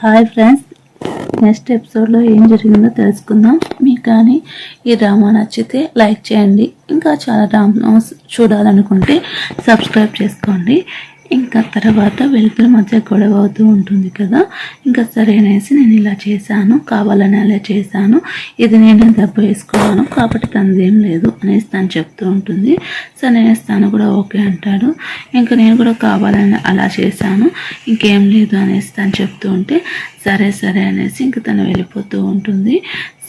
Hi friends, next ఎపిసోడ్లో ఏం జరిగిందో తెలుసుకుందాం. మీకు కానీ ఈ డ్రామా నచ్చితే లైక్ చేయండి. ఇంకా చాలా డ్రామాస్ చూడాలనుకుంటే సబ్స్క్రైబ్ చేసుకోండి. ఇంకా తర్వాత వెలుతురు మధ్య గొడవ అవుతూ ఉంటుంది కదా. ఇంకా సరే అనేసి నేను ఇలా చేశాను, కావాలని అలా చేశాను, ఇది నేను దెబ్బ వేసుకున్నాను కాబట్టి తనదేం లేదు అనేసి తను చెప్తూ ఉంటుంది. సరే అనేసి తను కూడా ఓకే అంటాడు. ఇంకా నేను కూడా కావాలని అలా చేశాను, ఇంకేం లేదు అనేసి తను చెప్తూ ఉంటే సరే సరే అనేసి ఇంక తను వెళ్ళిపోతూ ఉంటుంది.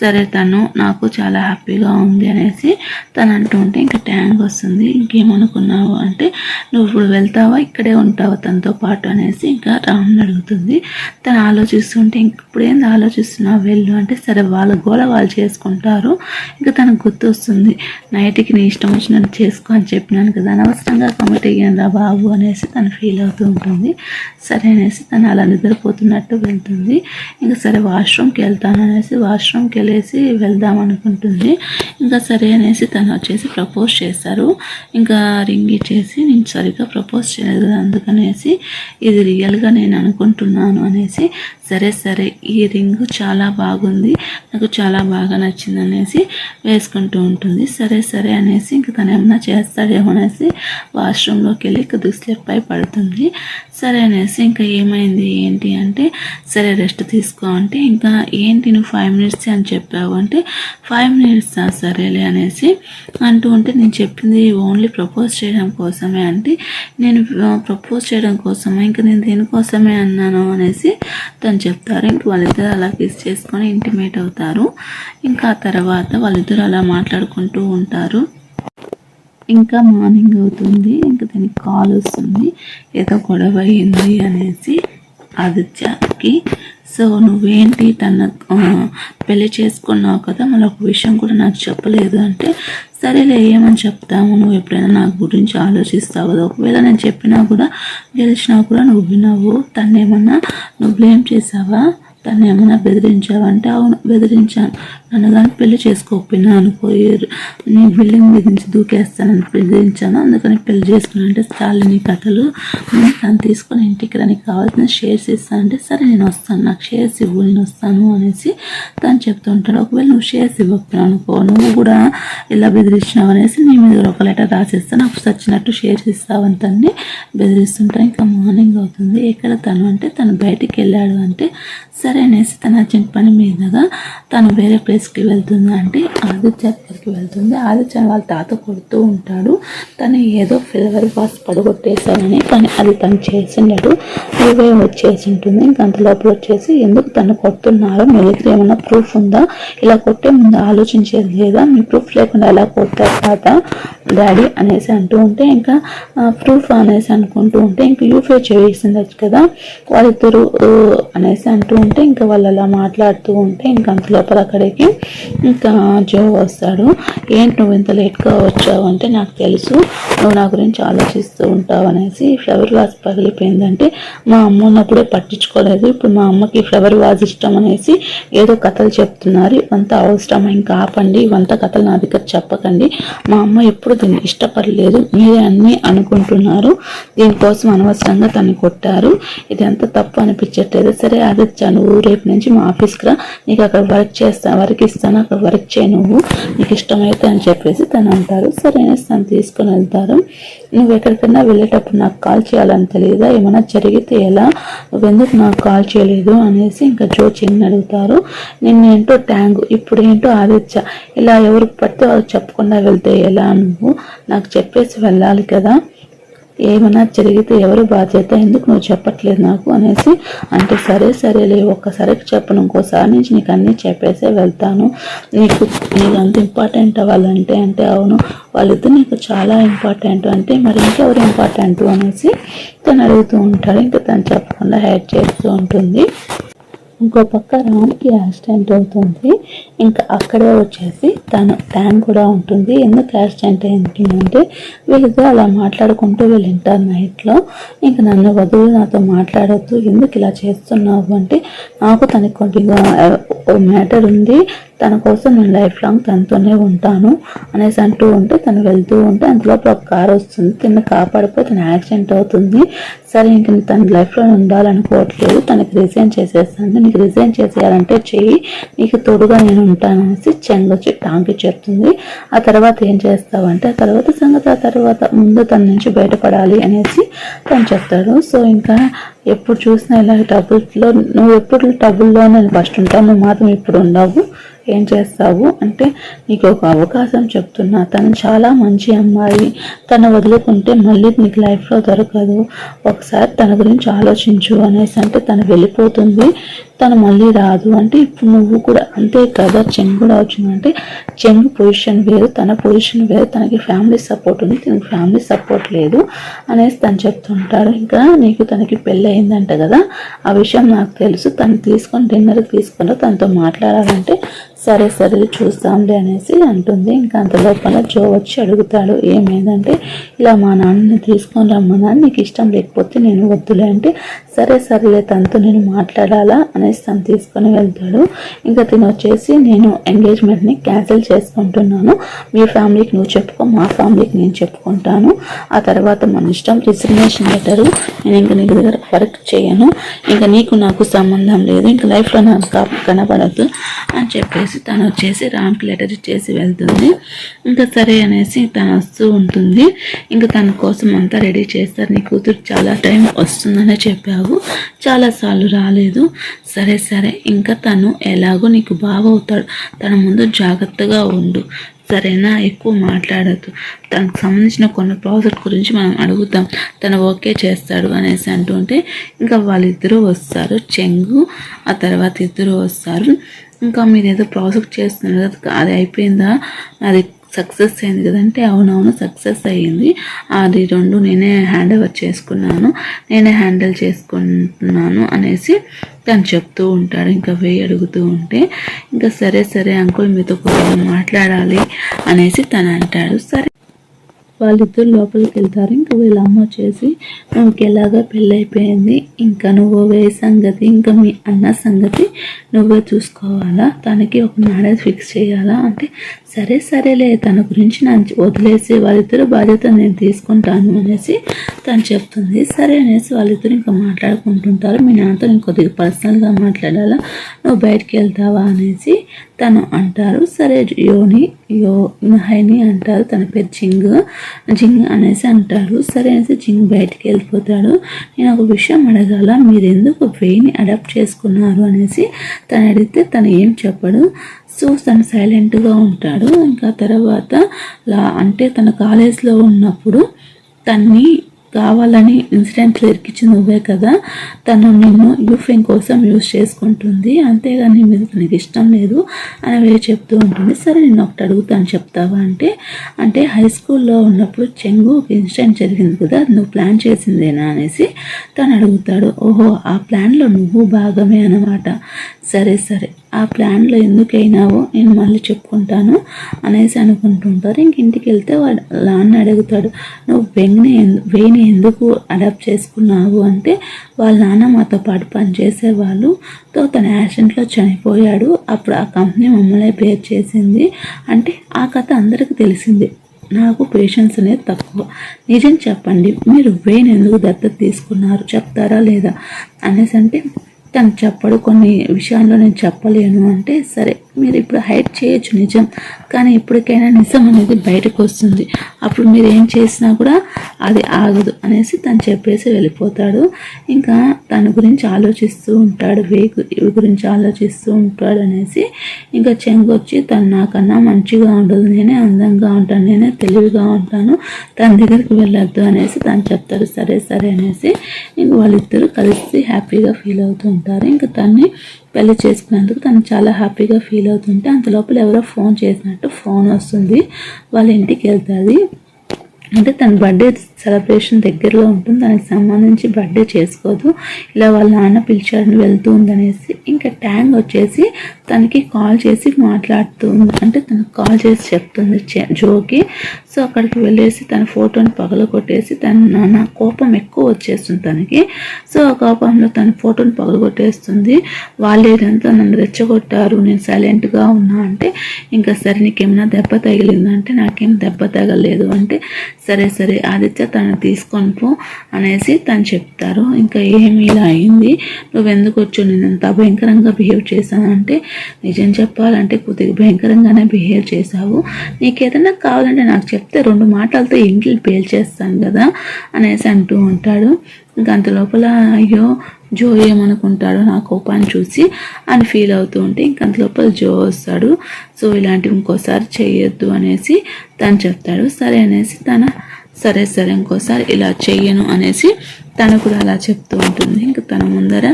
సరే తను నాకు చాలా హ్యాపీగా ఉంది అనేసి తను అంటూ ఉంటే ఇంకా ట్యాంక్ వస్తుంది. ఇంకేమనుకున్నావు అంటే నువ్వు ఇప్పుడు వెళ్తావా ఇక్కడే ఉంటావా తనతో పాటు అనేసి ఇంకా రామ్ని అడుగుతుంది. తను ఆలోచిస్తుంటే ఇప్పుడు ఏంది ఆలోచిస్తున్నావు వెళ్ళు అంటే సరే వాళ్ళ గోల వాళ్ళు చేసుకుంటారు. ఇంకా తనకు గుర్తు వస్తుంది, నైట్కి నీ ఇష్టం వచ్చినట్టు చేసుకో అని చెప్పినాను కదా, అనవసరంగా కమిట్ అయ్యాను రా బాబు అనేసి తను ఫీల్ అవుతూ ఉంటుంది. సరే అనేసి తను అలా నిద్రపోతున్నట్టు వెళ్తుంది. ఇంకా సరే వాష్రూమ్కి వెళ్తాను అనేసి వాష్రూమ్కి వెళ్ళేసి వెళ్దాం అనుకుంటుంది. ఇంకా సరే అనేసి తను వచ్చేసి ప్రపోజ్ చేశారు. ఇంకా రింగ్ ఇచ్చేసి నేను సరిగ్గా ప్రపోజ్ చేయలేదు అందుకనేసి ఇది రియల్గా నేను అనుకుంటున్నాను అనేసి సరే సరే ఈ రింగ్ చాలా బాగుంది, నాకు చాలా బాగా నచ్చింది అనేసి వేసుకుంటూ ఉంటుంది. సరే సరే అనేసి ఇంక తను ఏమన్నా చేస్తాడేమో అనేసి వాష్రూమ్లోకి వెళ్ళి ఇక దుస్లెప్పై పడుతుంది. సరే అనేసి ఇంకా ఏమైంది ఏంటి అంటే సరే రెస్ట్ తీసుకో అంటే ఇంకా ఏంటి నువ్వు 5 minutes అని చెప్పావు అంటే 5 minutes సరేలే అనేసి అంటూ ఉంటే నేను చెప్పింది ఓన్లీ ప్రపోజ్ చేయడం కోసమే అంటే నేను ప్రపోజ్ చేయడం కోసమే ఇంకా నేను దేనికోసమే అన్నాను అనేసి తను చెప్తారు. ఇంక వాళ్ళిద్దరు అలా కిస్ చేసుకొని ఇంటిమేట్ అవుతారు. ఇంకా ఆ తర్వాత వాళ్ళిద్దరు అలా మాట్లాడుకుంటూ ఉంటారు. ఇంకా మార్నింగ్ అవుతుంది. ఇంకా దానికి కాల్ వస్తుంది, ఏదో గొడవ అయింది అనేసి ఆదిత్యకి. సో నువ్వేంటి తన పెళ్లి చేసుకున్నావు కదా, మళ్ళీ ఒక విషయం కూడా నాకు చెప్పలేదు అంటే సరేలే ఏమని చెప్తాము, నువ్వు ఎప్పుడైనా నా గురించి ఆలోచిస్తావు కదా, ఒకవేళ నేను చెప్పినా కూడా గెలిచినా కూడా నువ్వు వినవు, తన్నేమన్నా నువ్వు బ్లేమ్ చేసావా, తను ఏమైనా బెదిరించావంటే అవును బెదిరించాను, నన్ను కానీ పెళ్లి చేసుకోకపోయినా అనుకోయారు, నీ బిల్డింగ్ మీద నుంచి దూకేస్తానని బెదిరించాను, అందుకని పెళ్లి చేసుకున్నా అంటే చాలు నీ కథలు, తను తీసుకొని ఇంటికి రానికి కావాల్సిన షేర్స్ ఇస్తానంటే సరే నేను వస్తాను, నాకు షేర్స్ ఇవ్వు నేను వస్తాను అనేసి తను చెప్తూ ఉంటాడు. ఒకవేళ నువ్వు షేర్స్ ఇవ్వకపోయినా అనుకో, నువ్వు కూడా ఇలా బెదిరించినావు అనేసి నీ మీద ఒక లెటర్ రాసేస్తా, నాకు సచ్చినట్టు షేర్స్ ఇస్తావని తన్ని బెదిరిస్తుంటా. ఇంకా మార్నింగ్ అవుతుంది. ఎక్కడ తను అంటే తను బయటికి వెళ్ళాడు అంటే సరే అనేసి తన అర్జెంట్ పని మీదగా తను వేరే ప్లేస్కి వెళ్తుంది. అంటే ఆదిత్య దగ్గరికి వెళ్తుంది. ఆదిత్య వాళ్ళ తాత కొడుతూ ఉంటాడు. తను ఏదో ఫ్లేవర్ బాస్ పడగొట్టేశానని, కానీ అది తను చేసిండడు, నువ్వే వచ్చేసి ఉంటుంది. ఇంక అంత లోపల వచ్చేసి ఎందుకు తను కొడుతున్నారు, మీ దగ్గర ఏమైనా ప్రూఫ్ ఉందా, ఇలా కొట్టే ముందు ఆలోచించేది లేదా, మీ ప్రూఫ్ లేకుండా ఎలా కొట్టారు తాత డాడీ అనేసి అంటూ ఉంటే ఇంకా ప్రూఫ్ అనేసి అనుకుంటూ ఉంటే ఇంకా యూఫే చేసింది కదా వాళ్ళిద్దరు అనేసి అంటూ ఉంటే ఇంకా వాళ్ళు అలా మాట్లాడుతూ ఉంటే ఇంకా అంత లోపల అక్కడికి ఇంకా జో వస్తాడు. ఏంటి నువ్వు ఇంత లేట్గా వచ్చావు అంటే నాకు తెలుసు నువ్వు నా గురించి ఆలోచిస్తూ ఉంటావు అనేసి, ఫ్లవర్ వాజ్ పగిలిపోయిందంటే మా అమ్మ ఉన్నప్పుడే పట్టించుకోలేదు, ఇప్పుడు మా అమ్మకి ఫ్లవర్ వాజ్ ఇష్టం అనేసి ఏదో కథలు చెప్తున్నారు, ఇవంతా అవసరం, ఇంకా ఆపండి, ఇవంతా కథలు నా దగ్గర చెప్పకండి, మా అమ్మ ఎప్పుడు దీన్ని ఇష్టపడలేదు, మీరే అన్నీ అనుకుంటున్నారు, దీనికోసం అనవసరంగా తను కొట్టారు, ఇది ఎంత తప్పు అనిపించట్లేదు, సరే ఆదిత్య నువ్వు రేపు నుంచి మా ఆఫీస్కి రా, నీకు అక్కడ వర్క్ ఇస్తాను, అక్కడ వర్క్ చేయి నువ్వు, నీకు ఇష్టమైతే అని చెప్పేసి తను అంటారు. సరే అనేసి తను తీసుకొని వెళ్తారు. నువ్వు ఎక్కడికైనా వెళ్ళేటప్పుడు నాకు కాల్ చేయాలని తెలియదా, ఏమైనా జరిగితే ఎలా, నువ్వెందుకు నాకు కాల్ చేయలేదు అనేసి ఇంకా జో చిన్న అడుగుతారు. నిన్నేంటో ట్యాంగ్, ఇప్పుడు ఏంటో ఆదిత్య, ఇలా ఎవరికి పడితే వాళ్ళు చెప్పకుండా వెళ్తే ఎలా, నువ్వు నాకు చెప్పేసి వెళ్ళాలి కదా, ఏమైనా జరిగితే ఎవరు బాధ్యత, ఎందుకు నువ్వు చెప్పట్లేదు నాకు అనేసి అంటే సరే సరేలే ఒక్కసారికి చెప్పను, ఇంకోసారి నుంచి నీకు అన్నీ చెప్పేసే వెళ్తాను, నీకు అంత ఇంపార్టెంట్ అవ్వాలంటే అంటే అవును వాళ్ళిద్దరు నీకు చాలా ఇంపార్టెంట్ అంటే మరి ఇంకెవరు ఇంపార్టెంట్ అనేసి తను అడుగుతూ ఉంటాడు. ఇంకా తను చెప్పకుండా హైడ్ చేస్తూ ఉంటుంది. ఇంకో పక్క రామ్కి యాక్సిడెంట్ అవుతుంది. ఇంకా అక్కడే వచ్చేసి తను ట్యాంక్ కూడా ఉంటుంది. ఎందుకు యాక్సిడెంట్ అయిందంటే వీళ్ళిద్దరు అలా మాట్లాడుకుంటూ వీళ్ళు వింటారు నైట్లో. ఇంకా నన్ను వదులు, నాతో మాట్లాడొద్దు, ఎందుకు ఇలా చేస్తున్నావు అంటే నాకు తనకి కొద్దిగా మ్యాటర్ ఉంది, తన కోసం నేను లైఫ్ లాంగ్ తనతోనే ఉంటాను అనేసి అంటూ ఉంటే తను వెళ్తూ ఉంటే అంతలోపు ఒక కారు వస్తుంది. తను కాపాడిపోయి తన యాక్సిడెంట్ అవుతుంది. సరే ఇంక తన లైఫ్లో ఉండాలనుకోవట్లేదు, తనకి రిజైన్ చేసేస్తాను, నీకు రిజైన్ చేసేయాలంటే చెయ్యి, నీకు తోడుగా నేను ఉంటాను అనేసి చెంగు వచ్చి టాంకి చెప్తుంది. ఆ తర్వాత ఏం చేస్తావంటే ఆ తర్వాత సంగతి, ఆ తర్వాత ముందు తన నుంచి బయటపడాలి అనేసి తను చెప్తాడు. సో ఇంకా ఎప్పుడు చూసినా ఇలా ట్రబుల్స్లో, నువ్వు ఎప్పుడు ట్రబుల్లో నేను ఫస్ట్ ఉంటావు, నువ్వు మాత్రం ఇప్పుడు ఉండవు, ఏం చేస్తావు అంటే నీకు ఒక అవకాశం చెప్తున్నా, తను చాలా మంచి అమ్మాయి, తను వదులుకుంటే మళ్ళీ నీకు లైఫ్లో దొరకదు, ఒకసారి తన గురించి ఆలోచించు అనేసి అంటే తను వెళ్ళిపోతుంది, తను మళ్ళీ రాదు అంటే ఇప్పుడు నువ్వు కూడా అంతే కదా. చెంగు కూడా వచ్చిందంటే చెంగు పొజిషన్ వేరు, తన పొజిషన్ వేరు, తనకి ఫ్యామిలీ సపోర్ట్ ఉంది, తనకి ఫ్యామిలీ సపోర్ట్ లేదు అనేసి తను చెప్తుంటాడు. ఇంకా నీకు తనకి పెళ్ళి అయిందంట కదా, ఆ విషయం నాకు తెలుసు, తను తీసుకొని డిన్నర్కి తీసుకొని తనతో మాట్లాడాలంటే సరే సరే చూస్తాంలే అనేసి అంటుంది. ఇంకా అంత లోపల జో వచ్చి అడుగుతాడు ఏమైందంటే ఇలా మా నాన్నని తీసుకొని రమ్మన్నా, నీకు ఇష్టం లేకపోతే నేను వద్దులే అంటే సరే సరేలే తనతో నేను మాట్లాడాలా అనేసి తను తీసుకొని వెళ్తాడు. ఇంకా తిను వచ్చేసి నేను ఎంగేజ్మెంట్ని క్యాన్సిల్ చేసుకుంటున్నాను, మీ ఫ్యామిలీకి నువ్వు చెప్పుకో, మా ఫ్యామిలీకి నేను చెప్పుకుంటాను, ఆ తర్వాత మన ఇష్టం, రిజిగ్నేషన్ లెటరు నేను ఇంకా నీ దగ్గర వర్క్ చేయను, ఇంకా నీకు నాకు సంబంధం లేదు, ఇంకా లైఫ్లో నాకు కనపడద్దు అని చెప్పేసి తను వచ్చేసి రామ్కి లెటర్ ఇచ్చేసి వెళ్తుంది. ఇంకా సరే అనేసి తను వస్తూ ఉంటుంది. ఇంకా తన కోసం అంతా రెడీ చేస్తారు. నీ కూతురు చాలా టైం వస్తుందనే చెప్పావు, చాలాసార్లు రాలేదు, సరే సరే ఇంకా తను ఎలాగో నీకు బాగా అవుతాడు, తన ముందు జాగ్రత్తగా ఉండు, సరేనా, ఎక్కువ మాట్లాడద్దు, తనకు సంబంధించిన కొన్ని ప్రాజెక్ట్ గురించి మనం అడుగుతాం, తను ఓకే చేస్తాడు అనేసి అంటుంటే ఇంకా వాళ్ళిద్దరూ వస్తారు, చెంగు ఆ తర్వాత ఇద్దరు వస్తారు. ఇంకా మీరు ఏదో ప్రాజెక్ట్ చేస్తున్నారు కదా, అది అయిపోయిందా, అది సక్సెస్ అయింది కదంటే అవునవును సక్సెస్ అయ్యింది, అది రెండు నేనే హ్యాండ్ ఓవర్ చేసుకున్నాను, నేనే హ్యాండిల్ చేసుకుంటున్నాను అనేసి తను చెప్తూ ఉంటాడు. ఇంకా వెయ్యి అడుగుతూ ఉంటే ఇంకా సరే సరే అంకుల్ మీతో కొంచెం మాట్లాడాలి అనేసి తను అంటాడు. సరే వాళ్ళిద్దరు లోపలికి వెళ్తారు. ఇంకా వీళ్ళ అమ్మ వచ్చేసి నువ్వుకి ఎలాగా పెళ్ళైపోయింది, ఇంకా నువ్వు సంగతి, ఇంకా మీ అన్న సంగతి నువ్వే చూసుకోవాలా, తనకి ఒక మ్యారేజ్ ఫిక్స్ చేయాలా అంటే సరే సరేలే తన గురించి నన్ను వదిలేసి వాళ్ళిద్దరు బాధ్యత నేను తీసుకుంటాను అనేసి తను చెప్తుంది. సరే అనేసి వాళ్ళిద్దరు ఇంకా మాట్లాడుకుంటుంటారు. మీ నాన్నతో నేను కొద్దిగా పర్సనల్గా మాట్లాడాలా, నువ్వు బయటికి వెళ్తావా అనేసి తను అంటారు. సరే హైని అంటారు, తన పేరు జింగ్ అనేసి అంటారు. సరే అనేసి జింగ్ బయటికి వెళ్ళిపోతాడు. నేను ఒక విషయం అడగాల, మీరు ఎందుకు వేయిని అడాప్ట్ చేసుకున్నారు అనేసి తను అడిగితే తను ఏం చెప్పడు. సో తను సైలెంట్గా ఉంటాడు. ఇంకా తర్వాత అంటే తన కాలేజ్లో ఉన్నప్పుడు తన్ని కావాలని ఇన్సిడెంట్లు ఇరికించి నువ్వే కదా, తను నిన్ను యూఫెన్ కోసం యూజ్ చేసుకుంటుంది, అంతేగాని మీద తనకి ఇష్టం లేదు అని వేరే చెప్తూ ఉంటుంది. సరే నేను ఒకటి అడుగుతాను చెప్తావా అంటే హై స్కూల్లో ఉన్నప్పుడు చెంగు ఒక ఇన్సిడెంట్ జరిగింది కదా, నువ్వు ప్లాన్ చేసిందేనా అనేసి తను అడుగుతాడు. ఓహో ఆ ప్లాన్లో నువ్వు భాగమే అన్నమాట, సరే సరే ఆ ప్లాన్లో ఎందుకైనావో నేను మళ్ళీ చెప్పుకుంటాను అనేసి అనుకుంటుంటారు. ఇంక ఇంటికి వెళ్తే వాడు నాన్న అడుగుతాడు, నువ్వు వేయిని ఎందుకు అడాప్ట్ చేసుకున్నావు అంటే వాళ్ళ నాన్న మాతో పాటు పనిచేసేవాళ్ళు, తన యాక్సిడెంట్లో చనిపోయాడు, అప్పుడు ఆ కంపెనీ మమ్మల్ని పేరు చేసింది అంటే ఆ కథ అందరికీ తెలిసింది, నాకు పేషెన్స్ అనేది తక్కువ, నిజం చెప్పండి మీరు వేయిని ఎందుకు దత్తత తీసుకున్నారు చెప్తారా లేదా అనేసి అంటే తను చెప్పడు, కొన్ని విషయాల్లో నేను చెప్పలేను అంటే సరే మీరు ఇప్పుడు హైడ్ చేయొచ్చు నిజం, కానీ ఇప్పటికైనా నిజం అనేది బయటకు వస్తుంది, అప్పుడు మీరు ఏం చేసినా కూడా అది ఆగదు అనేసి తను చెప్పేసి వెళ్ళిపోతాడు. ఇంకా తన గురించి ఆలోచిస్తూ ఉంటాడు, వేయి గురించి ఆలోచిస్తూ ఉంటాడు అనేసి ఇంకా చెంగు వచ్చి తను నాకన్నా మంచిగా ఉండదు, నేనే అందంగా ఉంటాను, నేనే తెలివిగా ఉంటాను, తన దగ్గరికి వెళ్ళొద్దు అనేసి తను చెప్తాడు. సరే సరే అనేసి ఇంక వాళ్ళిద్దరూ కలిసి హ్యాపీగా ఫీల్ అవుతూ ఉంటారు. ఇంకా తన్ని పెళ్లి చేసుకున్నందుకు తను చాలా హ్యాపీగా ఫీల్ అవుతుంటే అంత లోపల ఎవరో ఫోన్ చేసినట్టు ఫోన్ వస్తుంది, వాళ్ళ ఇంటికి వెళ్తుంది. అంటే తన బర్త్డే సెలబ్రేషన్ దగ్గరలో ఉంటుంది, దానికి సంబంధించి బర్త్డే చేసుకోదు, ఇలా వాళ్ళ నాన్న పిలిచాడని వెళ్తూ ఉందనేసి. ఇంకా ట్యాంగ్ వచ్చేసి తనకి కాల్ చేసి మాట్లాడుతుంది, అంటే తనకు కాల్ చేసి చెప్తుంది జోకి. సో అక్కడికి వెళ్ళేసి తన ఫోటోని పగలగొట్టేసి తన నాన్న కోపం ఎక్కువ వచ్చేస్తుంది తనకి. సో ఆ కోపంలో తన ఫోటోని పగలగొట్టేస్తుంది. వాళ్ళు ఏదంతా నన్ను రెచ్చగొట్టారు, నేను సైలెంట్గా ఉన్నా అంటే, ఇంకా సరే నీకేమైనా దెబ్బ తగిలిందంటే నాకేం దెబ్బ తగలేదు అంటే, సరే సరే ఆదిత్య తను తీసుకొని పో అనేసి తను చెప్తారు. ఇంకా ఏమి ఇలా అయింది, నువ్వెందుకు వచ్చి నేను అంత భయంకరంగా బిహేవ్ చేశాను అంటే, నిజం చెప్పాలంటే కొద్దిగా భయంకరంగానే బిహేవ్ చేశావు, నీకేదైనా కావాలంటే నాకు చెప్తే 2 మాటలతో ఇంటిని పేల్చేస్తాను కదా అనేసి అంటూ ఉంటాడు. ఇంకా అంత లోపల అయ్యో జో ఏమనుకుంటాడో నా కోపాన్ని చూసి అని ఫీల్ అవుతూ ఉంటే ఇంకంత లోపల జో వస్తాడు. సో ఇలాంటివి ఇంకోసారి చేయొద్దు అనేసి తను చెప్తాడు. సరే అనేసి సరే ఇంకోసారి ఇలా చెయ్యను అనేసి తను కూడా అలా చెప్తూ ఉంటుంది. ఇంకా తన ముందర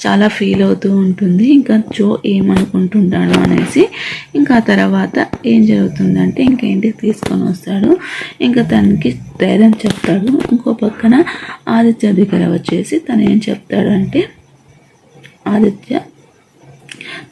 చాలా ఫీల్ అవుతూ ఉంటుంది, ఇంకా జో ఏమనుకుంటున్నాడు అనేసి. ఇంకా ఆ తర్వాత ఏం జరుగుతుందంటే ఇంకా ఇంటికి తీసుకొని వస్తాడు, ఇంకా తనకి ధైర్యం చెప్తాడు. ఇంకో పక్కన ఆదిత్య దగ్గర వచ్చేసి తను ఏం చెప్తాడు అంటే, ఆదిత్య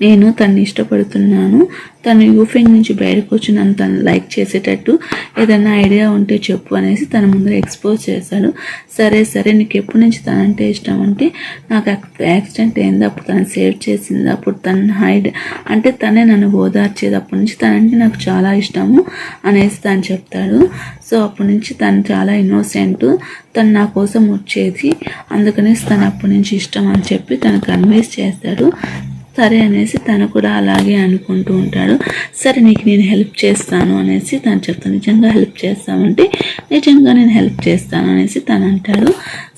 నేను తన్ని ఇష్టపడుతున్నాను, తను యూఫింగ్ నుంచి బయటకు వచ్చి నన్ను తను లైక్ చేసేటట్టు ఏదైనా ఐడియా ఉంటే చెప్పు అనేసి తన ముందర ఎక్స్పోజ్ చేశాడు. సరే నీకు ఎప్పటి నుంచి తనంటే ఇష్టం అంటే, నాకు యాక్సిడెంట్ అయింది అప్పుడు తను సేవ్ చేసింది, అప్పుడు తను హైడ్ అంటే తనే నన్ను ఓదార్చేది, అప్పటి నుంచి తనంటే నాకు చాలా ఇష్టము అనేసి తను చెప్తాడు. సో అప్పటి నుంచి తను చాలా ఇన్నోసెంట్, తను నా కోసం వచ్చేది, అందుకనేసి తను అప్పటి నుంచి ఇష్టం అని చెప్పి తను కన్విన్స్ చేస్తాడు. సరే అనేసి తను కూడా అలాగే అనుకుంటూ ఉంటాడు. సరే నీకు నేను హెల్ప్ చేస్తాను అనేసి తను చెప్తాను. నిజంగా హెల్ప్ చేస్తామంటే నిజంగా నేను హెల్ప్ చేస్తాను అనేసి తను అంటాడు.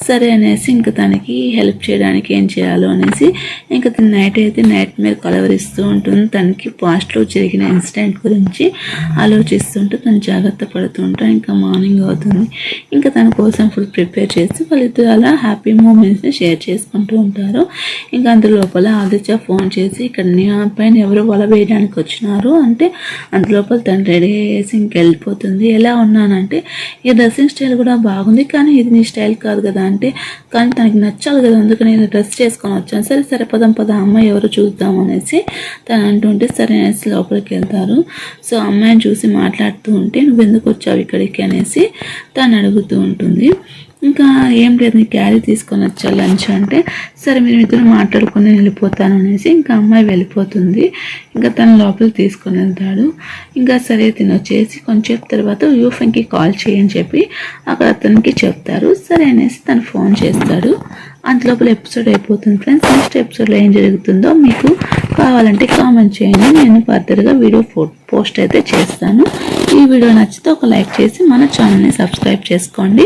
సరే అనేసి ఇంకా తనకి హెల్ప్ చేయడానికి ఏం చేయాలో అనేసి ఇంకా నైట్ అయితే నైట్ మీద కలవరిస్తూ ఉంటుంది. తనకి పాస్ట్లో జరిగిన ఇన్సిడెంట్ గురించి ఆలోచిస్తుంటూ తను జాగ్రత్త పడుతూ ఉంటాడు. ఇంకా మార్నింగ్ అవుతుంది, ఇంకా తన కోసం ఫుడ్ ప్రిపేర్ చేసి వాళ్ళిద్దరు అలా హ్యాపీ మూమెంట్స్ని షేర్ చేసుకుంటూ ఉంటారు. ఇంకా అందులోపల ఆదిత్య ఫోన్ చేసి ఇక్కడ నీ పైన ఎవరు వల వేయడానికి వచ్చినారు అంటే, అందులోపల తను రెడీ అయ్యేసి ఇంకెళ్ళిపోతుంది. ఎలా ఉన్నానంటే, ఈ డ్రెస్సింగ్ స్టైల్ కూడా బాగుంది కానీ ఇది నీ స్టైల్ కాదు కదా అంటే, కానీ తనకి నచ్చాలి కదా అందుకని నేను డ్రెస్ చేసుకొని వచ్చాను. సరే పద అమ్మాయి ఎవరు చూద్దాం అనేసి తను అంటుంటే సరే అనేసి లోపలికి వెళ్తారు. సో అమ్మాయిని చూసి మాట్లాడుతూ ఉంటే నువ్వు ఎందుకు వచ్చావు ఇక్కడికి అనేసి తను అడుగుతూ ఉంటుంది. ఇంకా ఏం లేదు నీ క్యారీ తీసుకొని వచ్చా లంచ్ అంటే, సరే మీరు ఇద్దరు మాట్లాడుకుని వెళ్ళిపోతాను అనేసి ఇంకా అమ్మాయి వెళ్ళిపోతుంది. ఇంకా తను లోపలికి తీసుకొని వెళ్తాడు. ఇంకా సరే తిని వచ్చేసి కొంచెం తర్వాత యూఫెన్కి కాల్ చేయని చెప్పి అక్కడ అతనికి చెప్తారు. సరే అనేసి తను ఫోన్ చేస్తాడు. అంతలోపల ఎపిసోడ్ అయిపోతుంది ఫ్రెండ్స్. నెక్స్ట్ ఎపిసోడ్లో ఏం జరుగుతుందో మీకు కావాలంటే కామెంట్ చేయండి, నేను ఫర్దర్గా వీడియో పోస్ట్ అయితే చేస్తాను. ఈ వీడియో నచ్చితే ఒక లైక్ చేసి మన ఛానల్ని సబ్స్క్రైబ్ చేసుకోండి.